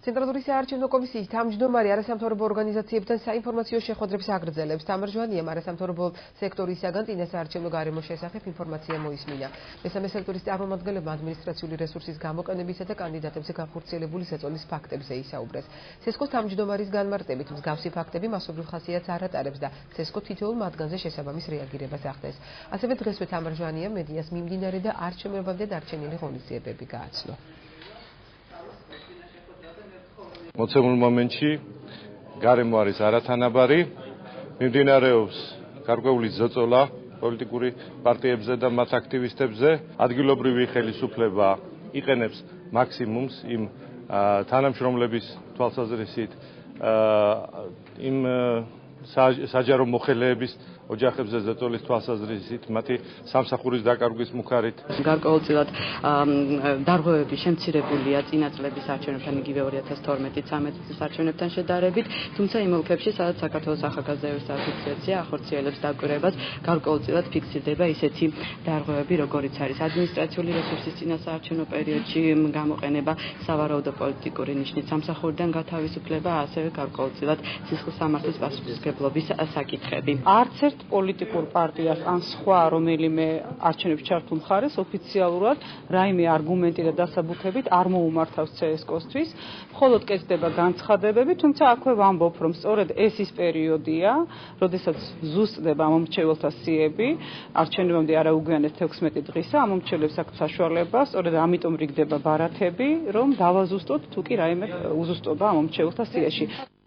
ცენტრალური საარჩევნო კომისიის თავმჯდომარე არასამთავრობო ორგანიზაციებთან საინფორმაციო შეხვედრებს აგრძელებს. თამარ ჟვანიამ არასამთავრობო სექტორისაგან წინა საარჩევნო გარემოს შესახებ ინფორმაცია მოისმინა. მესამე სექტორის წარმომადგენლებმა ადმინისტრაციული რესურსის გამოყენებისა და კანდიდატებზე განხორციელებული ზეწოლის ფაქტებზე ისაუბრეს. სესკოს თავმჯდომარის განმარტებით მსგავსი ფაქტები მასობრივ ხასიათს არ ატარებს და სესკო თითოეულ მათგანზე შესაბამის რეაგირებას ახდენს. ასევე დღესვე თამარ ჟვანიამ მედიას მიმდინარე და არჩევნებამდე დარჩენილი ღონისძიებები გააცნო. მოცემულ მომენტში გარემო არის არათანაბარი, მიმდინარეობს გარკვეული ზეწოლა პოლიტიკური პარტიებზე და მათ აქტივისტებზე. ადგილობრივი ხელისუფლება იყენებს მაქსიმუმს იმ თანამშრომლების თვალსაზრისით, იმ საჯარო მოხელეების ოჯახებზე ზეწოლის თვალსაზრისით, მათი სამსახურის დაკარგვის მუხარით. გარკვეულწილად დარღვევები შემცირებულია წინა წლების არჩევნებთან, იგივე 2012-13 წლის არჩევნებთან შედარებით, თუმცა იმ ოლქებში, სადაც საქართველოს ახალგაზრდების ასოციაცია ახორციელებს დაკვირვებას, გარკვეულწილად ფიქსირდება ისეთი დარღვევები, როგორიც არის ადმინისტრაციული რესურსის წინა საარჩევნო პერიოდში გამოყენება, სავარაუდო პოლიტიკური ნიშნით სამსახურიდან გათავისუფლება, ასევე გარკვეულწილად სისხლის სამართლის პასუხისმგებლობის საკითხები. არც ერთ პოლიტიკურ პარტიას ან სხვა რომელიმე არჩევნებში ჩართულ მხარეს ოფიციალურად რაიმე არგუმენტი და დასაბუთებით არ მოუმართავს CSKOS-თვის, მხოლოდ კეთდება განცხადებები, თუმცა აქვე ვამბობ, რომ სწორედ ეს ის პერიოდია, როდესაც ზუსტდება ამომრჩეველთა სიები, არჩევნებამდე არაუგვიანეთ 16 დღისა, ამომრჩევლებს აქვთ საშუალება, სწორედ ამიტომ რიგდება ბარათები, რომ დავაზუსტოთ თუ კი რაიმე უზუსტობა ამომრჩეველთა სიაში.